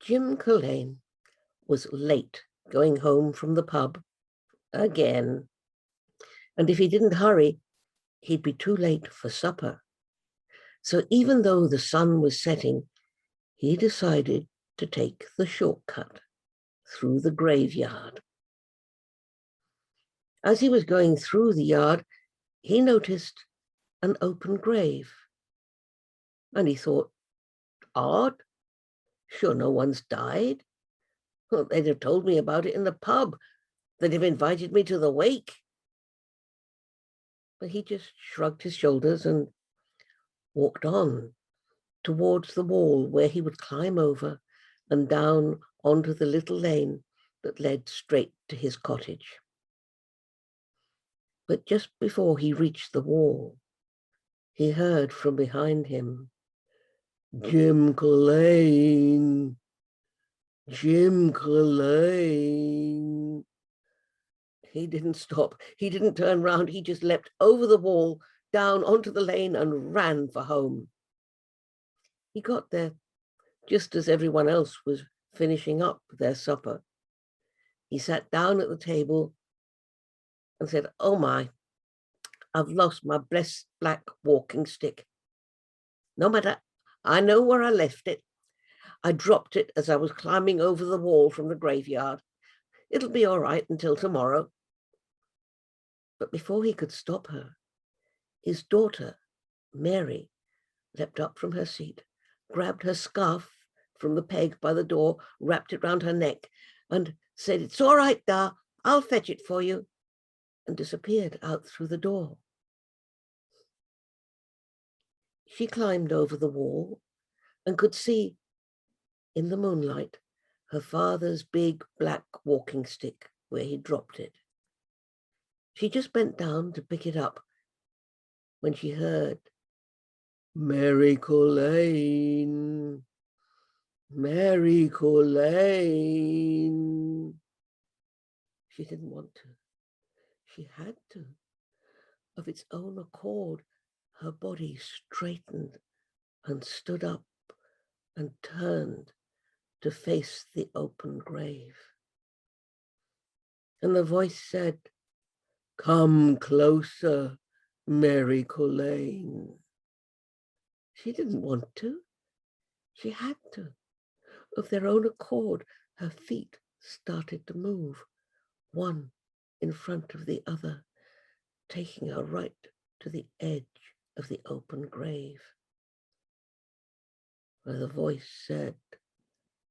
Jim Culhane was late going home from the pub again, and if he didn't hurry, he'd be too late for supper. So even though the sun was setting, he decided to take the shortcut through the graveyard. As he was going through the yard, he noticed an open grave. And he thought, odd, sure no one's died. Well, they'd have told me about it in the pub. They'd have invited me to the wake. But he just shrugged his shoulders and walked on towards the wall where he would climb over and down onto the little lane that led straight to his cottage. But just before he reached the wall, he heard from behind him, "Jim Culhane, Jim Culhane." He didn't stop. He didn't turn round. He just leapt over the wall, down onto the lane and ran for home. He got there just as everyone else was finishing up their supper. He sat down at the table and said, "Oh my, I've lost my blessed black walking stick. No matter, I know where I left it. I dropped it as I was climbing over the wall from the graveyard. It'll be all right until tomorrow." But before he could stop her, his daughter, Mary, leapt up from her seat, grabbed her scarf from the peg by the door, wrapped it round her neck, and said, "It's all right, Da, I'll fetch it for you," and disappeared out through the door. She climbed over the wall and could see, in the moonlight, her father's big black walking stick where he dropped it. She just bent down to pick it up when she heard, "Mary Culhane, Mary Culhane." She didn't want to. She had to. Of its own accord, her body straightened and stood up and turned to face the open grave. And the voice said, "Come closer, Mary Culhane." She didn't want to. She had to. Of their own accord, her feet started to move, one in front of the other, taking her right to the edge of the open grave, where the voice said,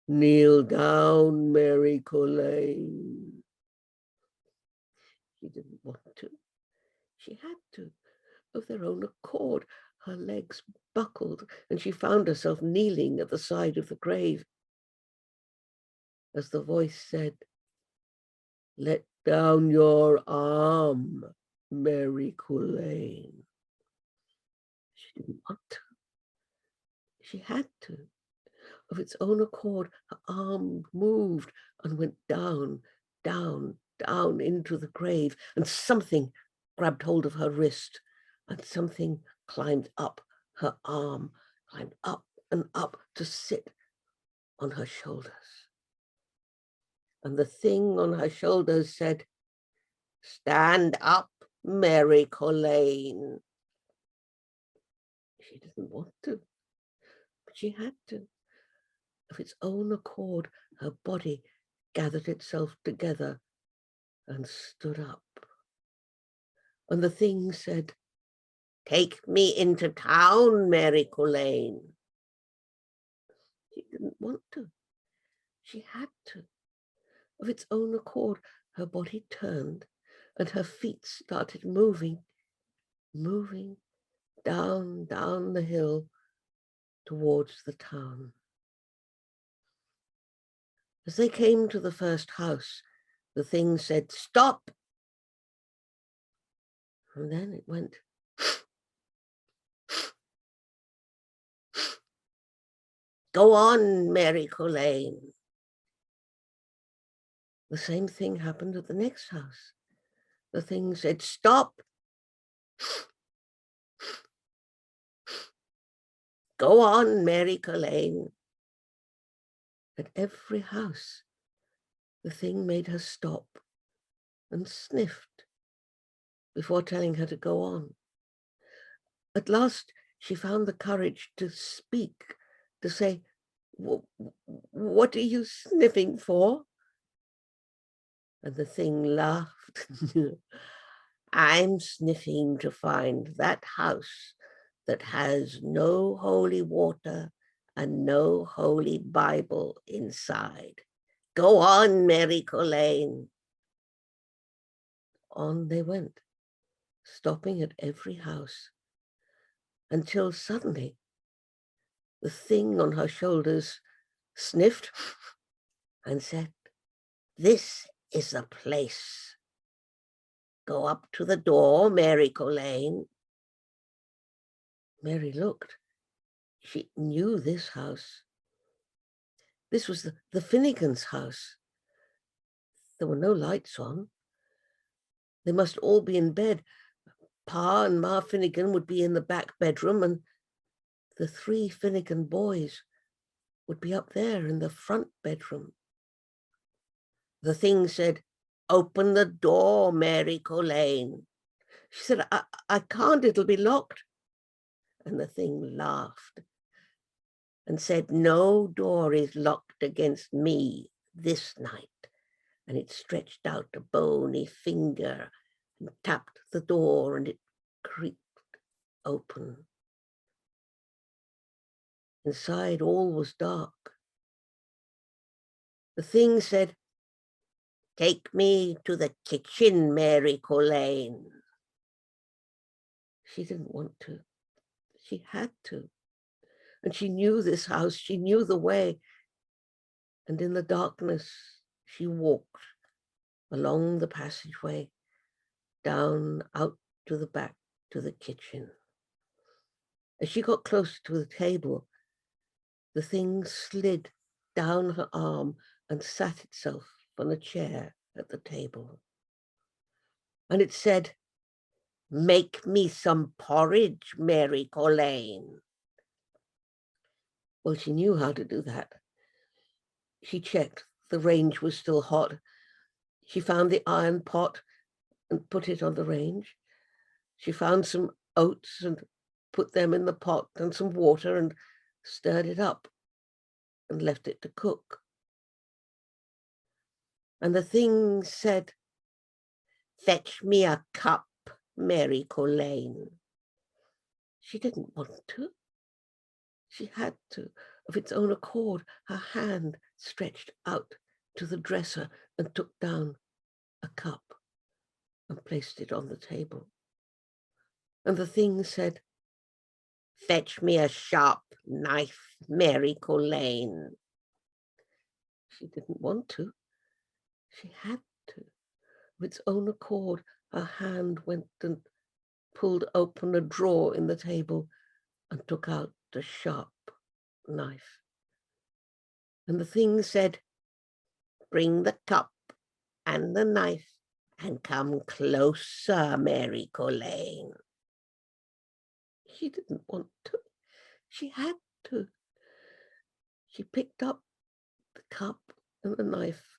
"Kneel down, Mary Culhane." She didn't want to. She had to. Of their own accord, her legs buckled, and she found herself kneeling at the side of the grave. As the voice said, "Let down your arm, Mary Culhane." She didn't want to. She had to. Of its own accord, her arm moved and went down, down, down into the grave, and something grabbed hold of her wrist, and something climbed up her arm, climbed up and up to sit on her shoulders. And the thing on her shoulders said, "Stand up, Mary Culhane." She didn't want to, but she had to. Of its own accord, her body gathered itself together and stood up. And the thing said, "Take me into town, Mary Culhane." She didn't want to. She had to. Of its own accord, her body turned and her feet started moving, moving down, down the hill towards the town. As they came to the first house, the thing said, "Stop." And then it went, "Go on, Mary Culhane." The same thing happened at the next house. The thing said, "Stop." "Go on, Mary Culhane." At every house, the thing made her stop and sniffed before telling her to go on. At last, she found the courage to speak, to say, "What are you sniffing for?" And the thing laughed. "I'm sniffing to find that house that has no holy water and no holy Bible inside. Go on, Mary Culhane." On they went, stopping at every house, until suddenly the thing on her shoulders sniffed and said, "This is the place. Go up to the door, Mary Culhane." Mary looked. She knew this house. This was the Finnegans' house. There were no lights on. They must all be in bed. Pa and Ma Finnegan would be in the back bedroom, and the 3 Finnegan boys would be up there in the front bedroom. The thing said, "Open the door, Mary Culhane." She said, I can't, it'll be locked." And the thing laughed and said, "No door is locked against me this night." And it stretched out a bony finger and tapped the door, and it creaked open. Inside, all was dark. The thing said, "Take me to the kitchen, Mary Culhane." She didn't want to. She had to. And she knew this house. She knew the way. And in the darkness, she walked along the passageway, down out to the back to the kitchen. As she got close to the table, the thing slid down her arm and sat itself on a chair at the table. And it said, "Make me some porridge, Mary Culhane." Well, she knew how to do that. She checked the range was still hot. She found the iron pot and put it on the range. She found some oats and put them in the pot and some water and stirred it up and left it to cook. And the thing said, "Fetch me a cup, Mary Culhane." She didn't want to. She had to. Of its own accord, her hand stretched out to the dresser and took down a cup and placed it on the table. And the thing said, "Fetch me a sharp knife, Mary Culhane." She didn't want to. She had to. Of its own accord, her hand went and pulled open a drawer in the table and took out a sharp knife. And the thing said, "Bring the cup and the knife and come closer, Mary Culhane." She didn't want to. She had to. She picked up the cup and the knife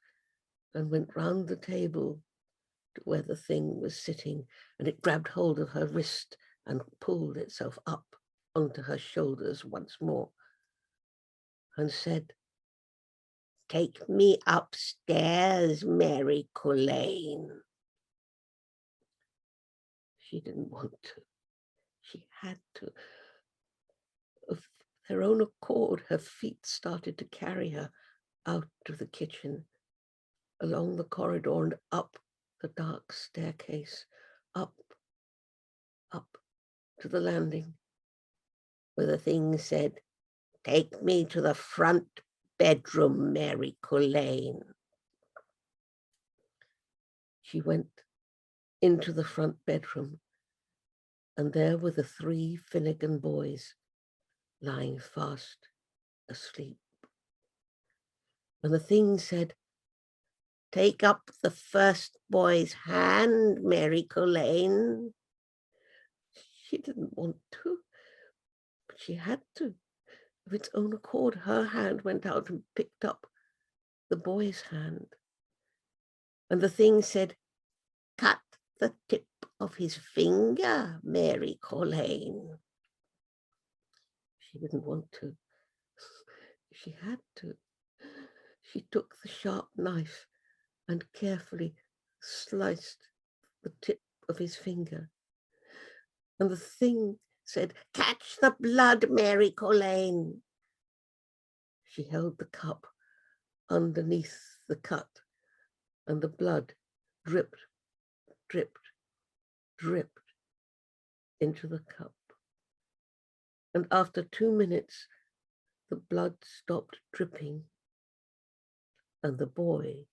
and went round the table to where the thing was sitting, and it grabbed hold of her wrist and pulled itself up onto her shoulders once more and said, "Take me upstairs, Mary Culhane." She didn't want to. She had to. Of their own accord, her feet started to carry her out of the kitchen, along the corridor and up the dark staircase, up to the landing, where the thing said, "Take me to the front bedroom, Mary Culhane." She went into the front bedroom, and there were the 3 Finnegan boys lying fast asleep. And the thing said, "Take up the first boy's hand, Mary Culhane." She didn't want to, but she had to. Of its own accord, her hand went out and picked up the boy's hand. And the thing said, "Cut the tip of his finger, Mary Culhane." She didn't want to. She had to. She took the sharp knife and carefully sliced the tip of his finger. And the thing said, "Catch the blood, Mary Culhane." She held the cup underneath the cut, and the blood dripped, dripped, dripped into the cup. And after 2 minutes, the blood stopped dripping, and the boy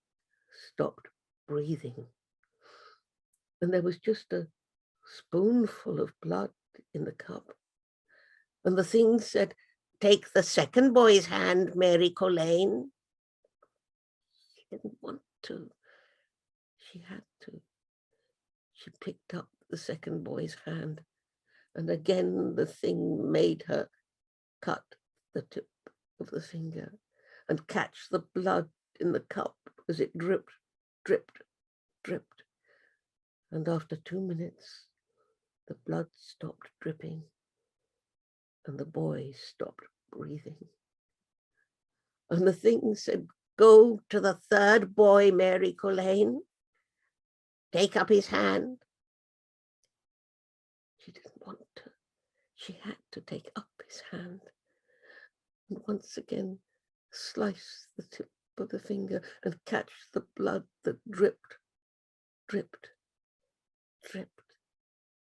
stopped breathing. And there was just a spoonful of blood in the cup. And the thing said, "Take the second boy's hand, Mary Culhane." She didn't want to. She had to. She picked up the second boy's hand, and again the thing made her cut the tip of the finger and catch the blood in the cup as it dripped, dripped, dripped. And after 2 minutes, the blood stopped dripping and the boy stopped breathing. And the thing said, "Go to the third boy, Mary Culhane. Take up his hand." She didn't want to. She had to take up his hand and once again slice the tip of the finger and catch the blood that dripped, dripped, dripped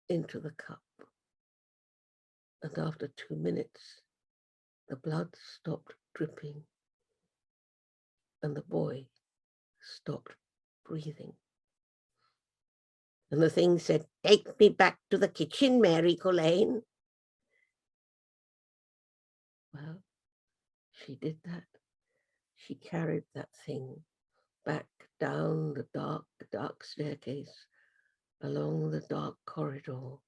into the cup. And after 2 minutes, the blood stopped dripping and the boy stopped breathing. And the thing said, "Take me back to the kitchen, Mary Culhane." Well, she did that. She carried that thing back down the dark, dark staircase, along the dark corridor,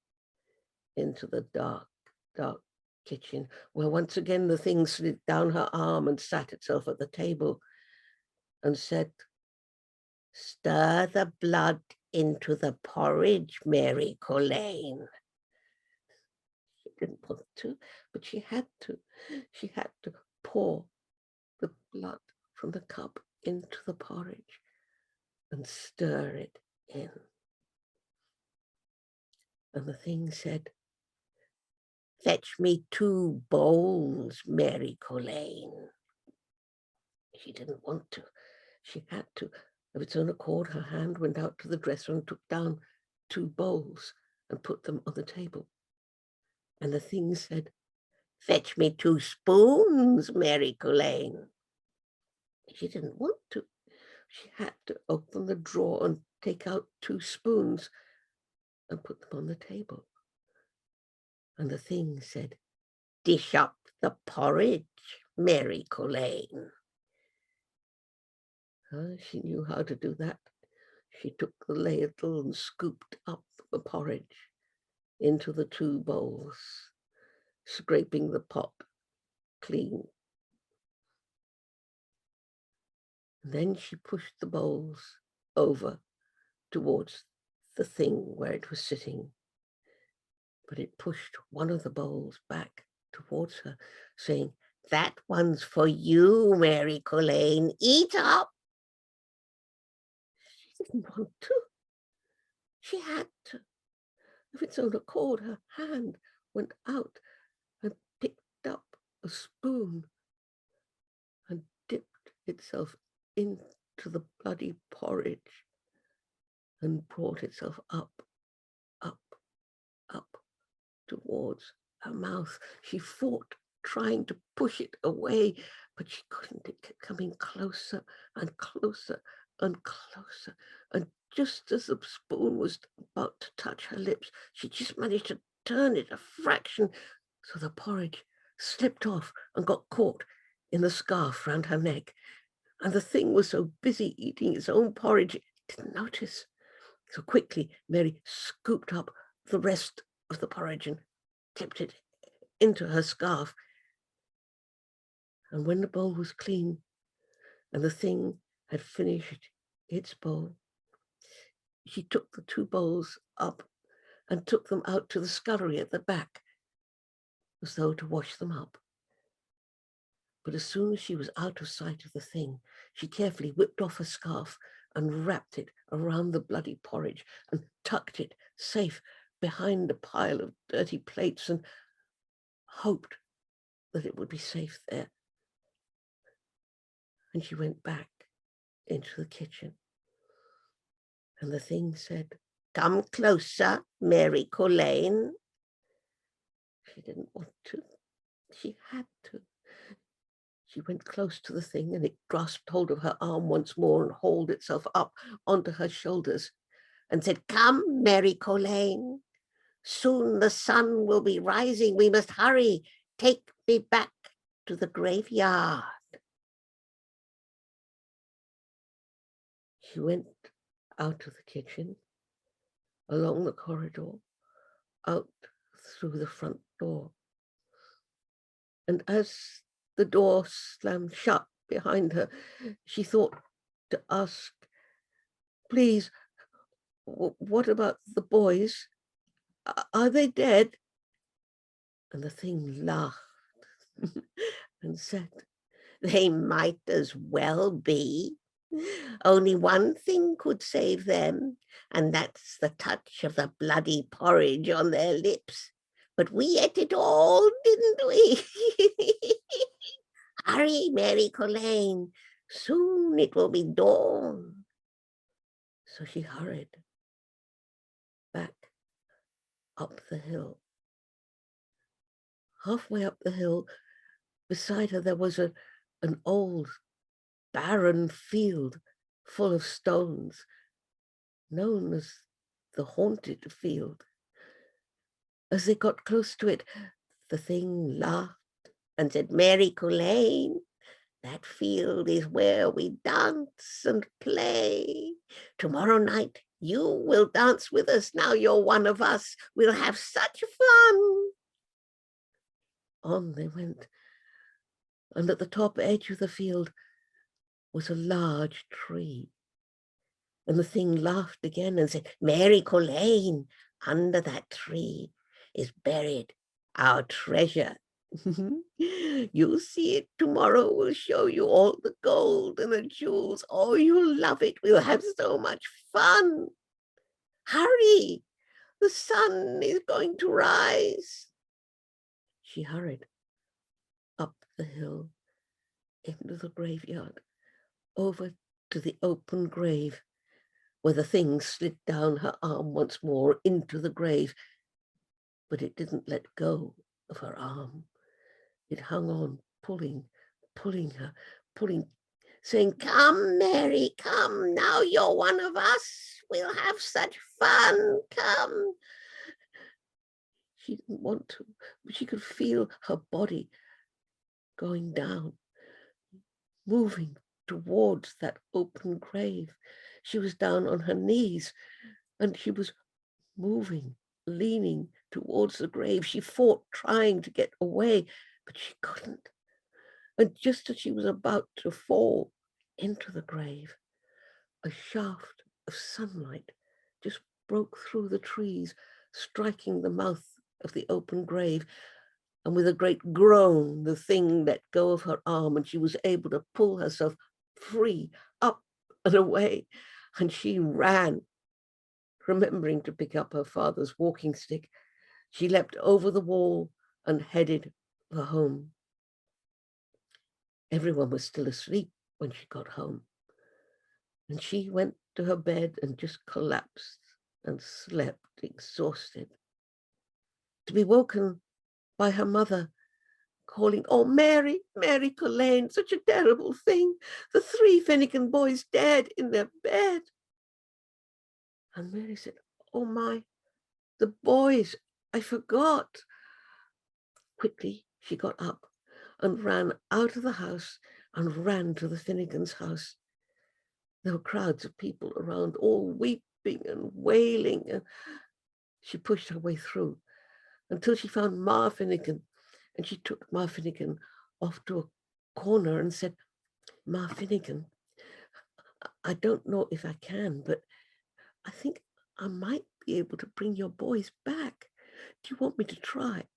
into the dark, dark kitchen, where once again the thing slid down her arm and sat itself at the table and said, "Stir the blood into the porridge, Mary Culhane." She didn't want to, but she had to. She had to pour the blood from the cup into the porridge and stir it in. And the thing said, "Fetch me 2 bowls, Mary Culhane." She didn't want to. She had to. Of its own accord, her hand went out to the dresser and took down 2 bowls and put them on the table. And the thing said, "Fetch me 2 spoons, Mary Culhane." She didn't want to. She had to open the drawer and take out 2 spoons and put them on the table. And the thing said, "Dish up the porridge, Mary Culhane." She knew how to do that. She took the ladle and scooped up the porridge into the 2 bowls, scraping the pot clean. And then she pushed the bowls over towards the thing where it was sitting. But it pushed one of the bowls back towards her, saying, "That one's for you, Mary Culhane. Eat up." She didn't want to. She had to. Of its own accord, her hand went out and picked up a spoon and dipped itself into the bloody porridge and brought itself up, up, up towards her mouth. She fought, trying to push it away, but she couldn't. It kept coming closer and closer and closer. And just as the spoon was about to touch her lips, she just managed to turn it a fraction, so the porridge slipped off and got caught in the scarf round her neck. And the thing was so busy eating its own porridge, it didn't notice. So quickly, Mary scooped up the rest of the porridge and tipped it into her scarf. And when the bowl was clean and the thing had finished its bowl, she took the 2 bowls up and took them out to the scullery at the back, as though to wash them up. But as soon as she was out of sight of the thing, she carefully whipped off her scarf and wrapped it around the bloody porridge and tucked it safe behind a pile of dirty plates and hoped that it would be safe there. And she went back into the kitchen. And the thing said, "Come closer, Mary Culhane." She didn't want to. She had to. She went close to the thing and it grasped hold of her arm once more and hauled itself up onto her shoulders and said, "Come, Mary Culhane. Soon the sun will be rising. We must hurry. Take me back to the graveyard." She went out of the kitchen, along the corridor, out through the front door. And as the door slammed shut behind her, she thought to ask, "Please, what about the boys? Are they dead?" And the thing laughed and said, "They might as well be. Only one thing could save them, and that's the touch of the bloody porridge on their lips. But we ate it all, didn't we?" "Hurry, Mary Culhane. Soon it will be dawn." So she hurried back up the hill. Halfway up the hill, beside her, there was an old, barren field full of stones, known as the haunted field. As they got close to it, the thing laughed and said, "Mary Culhane, that field is where we dance and play. Tomorrow night you will dance with us. Now you're one of us. We'll have such fun." On they went, and at the top edge of the field was a large tree. And the thing laughed again and said, "Mary Culhane, under that tree is buried our treasure. You'll see it tomorrow. We'll show you all the gold and the jewels. Oh, you'll love it. We'll have so much fun. Hurry, the sun is going to rise." She hurried up the hill, into the graveyard, over to the open grave, where the thing slid down her arm once more into the grave. But it didn't let go of her arm. It hung on, pulling her, saying, "Come, Mary, come. Now you're one of us. We'll have such fun. Come." She didn't want to, but she could feel her body going down, moving towards that open grave. She was down on her knees and she was moving, leaning towards the grave. She fought, trying to get away, but she couldn't. And just as she was about to fall into the grave, a shaft of sunlight just broke through the trees, striking the mouth of the open grave. And with a great groan, the thing let go of her arm and she was able to pull herself free, up and away. And she ran, remembering to pick up her father's walking stick. She leapt over the wall and headed for home. Everyone was still asleep when she got home. And she went to her bed and just collapsed and slept, exhausted, to be woken by her mother calling, "Oh, Mary, Mary Culhane, such a terrible thing. The 3 Finnegan boys dead in their bed." And Mary said, "Oh my, the boys, I forgot." Quickly, she got up and ran out of the house and ran to the Finnegans' house. There were crowds of people around, all weeping and wailing. And she pushed her way through until she found Ma Finnegan, and she took Ma Finnegan off to a corner and said, "Ma Finnegan, I don't know if I can, but I think I might be able to bring your boys back. Do you want me to try?"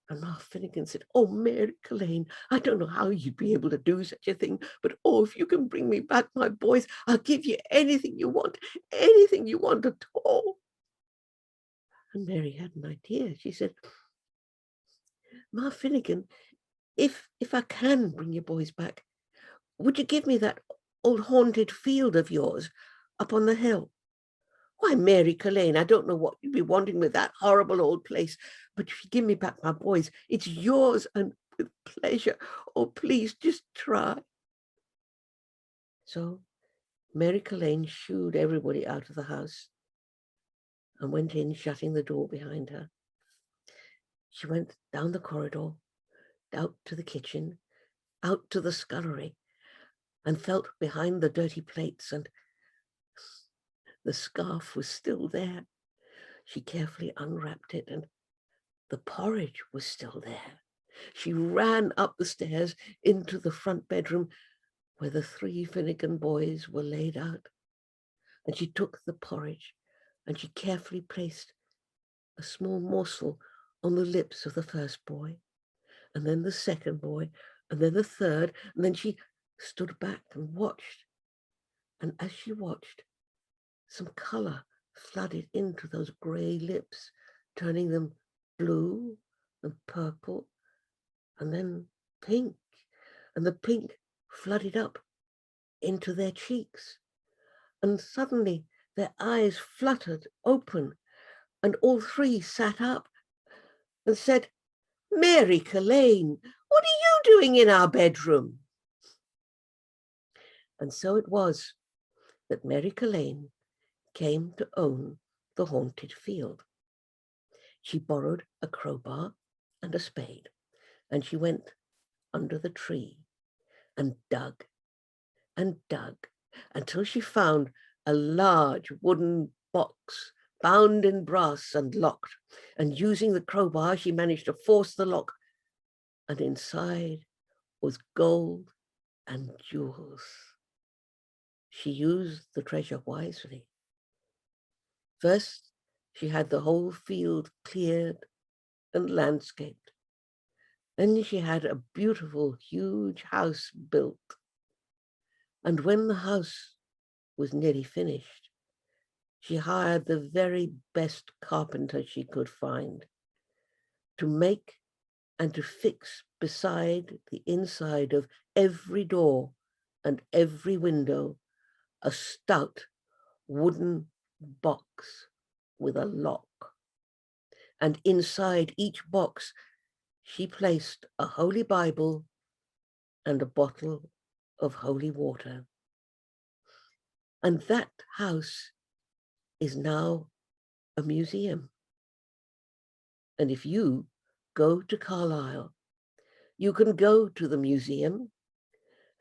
And Ma Finnegan said, "Oh, Mary Culhane, I don't know how you'd be able to do such a thing, but oh, if you can bring me back my boys, I'll give you anything you want at all." And Mary had an idea. She said, "Ma Finnegan, if I can bring your boys back, would you give me that old haunted field of yours up on the hill?" "Why, Mary Culhane, I don't know what you'd be wanting with that horrible old place, but if you give me back my boys, it's yours, and with pleasure. Oh, please, just try." So Mary Culhane shooed everybody out of the house and went in, shutting the door behind her. She went down the corridor, out to the kitchen, out to the scullery, and felt behind the dirty plates, and the scarf was still there. She carefully unwrapped it, and the porridge was still there. She ran up the stairs into the front bedroom where the 3 Finnegan boys were laid out. And she took the porridge and she carefully placed a small morsel on the lips of the first boy, and then the second boy, and then the third, and then she stood back and watched. And as she watched, some color flooded into those gray lips, turning them blue and purple, and then pink, and the pink flooded up into their cheeks. And suddenly their eyes fluttered open, and all 3 sat up and said, "Mary Culhane, what are you doing in our bedroom?" And so it was that Mary Culhane came to own the haunted field. She borrowed a crowbar and a spade, and she went under the tree and dug until she found a large wooden box bound in brass and locked. And using the crowbar, she managed to force the lock, and inside was gold and jewels. She used the treasure wisely. First, she had the whole field cleared and landscaped. Then she had a beautiful, huge house built. And when the house was nearly finished, she hired the very best carpenter she could find to make and to fix beside the inside of every door and every window a stout wooden box with a lock. And inside each box, she placed a holy Bible and a bottle of holy water. And that house is now a museum. And if you go to Carlisle, you can go to the museum,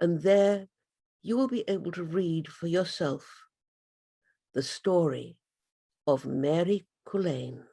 and there you will be able to read for yourself the story of Mary Culhane.